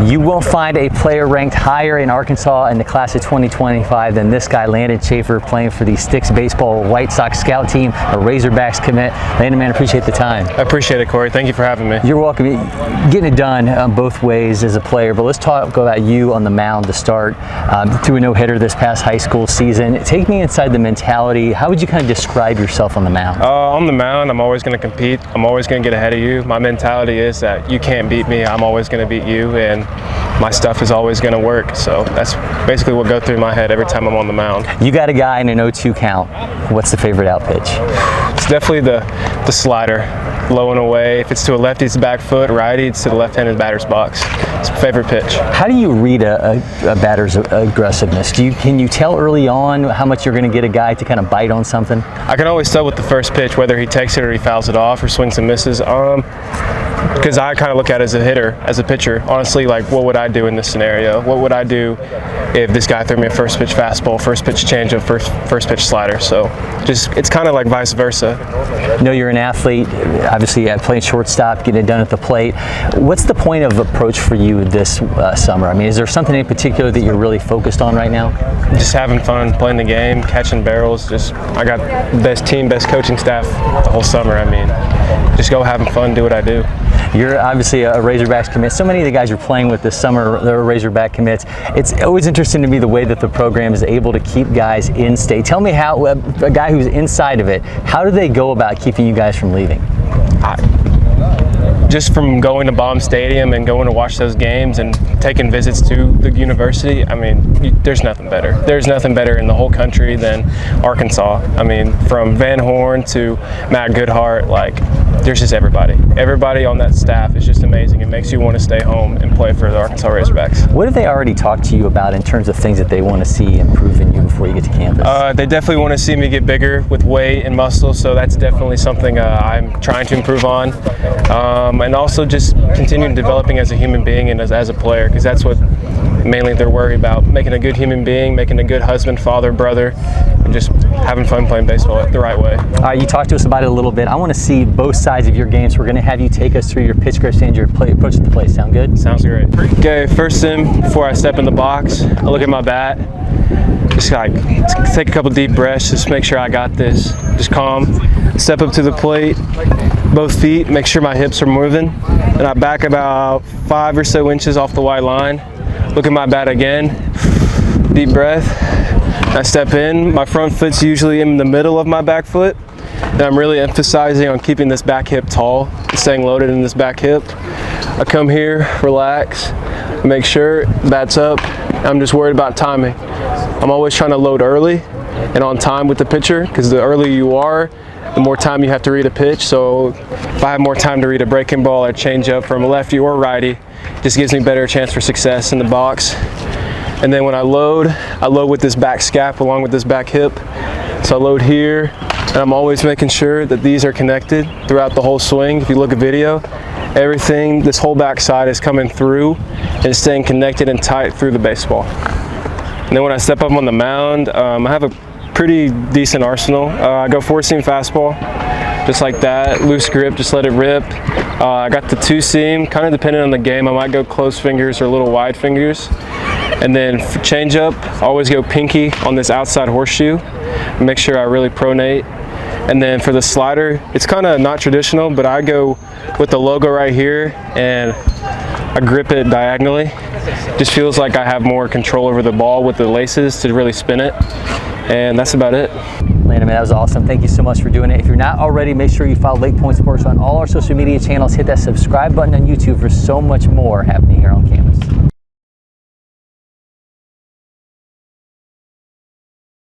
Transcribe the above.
You won't find a player ranked higher in Arkansas in the class of 2025 than this guy, Landon Schaefer, playing for the Sticks Baseball White Sox scout team, a Razorbacks commit. Landon, man, appreciate the time. I appreciate it, Corey. Thank you for having me. You're welcome. Getting it done both ways as a player, but let's talk about you on the mound to start. Threw a no-hitter this past high school season. Take me inside the mentality. How would you kind of describe yourself on the mound? On the mound, I'm always going to compete. I'm always going to get ahead of you. My mentality is that you can't beat me. I'm always going to beat you, and my stuff is always going to work. So that's basically what goes through my head every time I'm on the mound. You got a guy in an 0-2 count. What's the favorite out pitch? It's definitely the slider, low and away. If it's to a lefty, it's back foot. Righty, it's to the left-handed batter's box. It's my favorite pitch. How do you read a batter's aggressiveness? Can you tell early on how much you're going to get a guy to kind of bite on something? I can always tell with the first pitch whether he takes it or he fouls it off or swings and misses. Because I kind of look at it as a hitter, as a pitcher. Honestly, like, what would I do in this scenario? What would I do if this guy threw me a first pitch fastball, first pitch changeup, first pitch slider? So it's kind of like vice versa. I know you're an athlete, obviously playing shortstop, getting it done at the plate. What's the point of approach for you this summer? I mean, is there something in particular that you're really focused on right now? Just having fun, playing the game, catching barrels. I got the best team, best coaching staff the whole summer. I mean, just go having fun, do what I do. You're obviously a Razorbacks commit. So many of the guys you're playing with this summer, they're Razorback commits. It's always interesting to me the way that the program is able to keep guys in state. Tell me how, a guy who's inside of it, how do they go about keeping you guys from leaving? Just from going to Baum Stadium and going to watch those games and taking visits to the university, I mean, there's nothing better. There's nothing better in the whole country than Arkansas. I mean, from Van Horn to Matt Goodhart, like, there's just everybody. Everybody on that staff is just amazing. It makes you want to stay home and play for the Arkansas Razorbacks. What have they already talked to you about in terms of things that they want to see improve in you before you get to campus? They definitely want to see me get bigger with weight and muscle, so that's definitely something I'm trying to improve on. And also just continuing developing as a human being and as a player, because that's what mainly they're worried about, making a good human being, making a good husband, father, brother, and just having fun playing baseball the right way. All right, you talked to us about it a little bit. I want to see both sides of your game, so we're going to have you take us through your pitch grips and your approach to the plate. Sound good? Sounds great. Okay, first thing, before I step in the box, I look at my bat, just like take a couple deep breaths, just make sure I got this, just calm. Step up to the plate, both feet, make sure my hips are moving, and I back about 5 or so inches off the white line. Look at my bat again, deep breath. I step in, my front foot's usually in the middle of my back foot, and I'm really emphasizing on keeping this back hip tall, staying loaded in this back hip. I come here, relax, make sure bat's up. I'm just worried about timing. I'm always trying to load early and on time with the pitcher, because the earlier you are, the more time you have to read a pitch. So if I have more time to read a breaking ball or change up from a lefty or righty, it just gives me a better chance for success in the box. And then when I load with this back scap along with this back hip. So I load here, and I'm always making sure that these are connected throughout the whole swing. If you look at video, everything, this whole back side is coming through and staying connected and tight through the baseball. And then when I step up on the mound, I have a pretty decent arsenal. I go 4-seam fastball, just like that, loose grip, just let it rip. I got the 2-seam, kind of depending on the game, I might go close fingers or a little wide fingers. And then for changeup, I always go pinky on this outside horseshoe, make sure I really pronate. And then for the slider, it's kind of not traditional, but I go with the logo right here and I grip it diagonally. Just feels like I have more control over the ball with the laces to really spin it. And that's about it. Landon, man, that was awesome. Thank you so much for doing it. If you're not already, make sure you follow LakePoint Sports on all our social media channels. Hit that subscribe button on YouTube for so much more happening here on campus.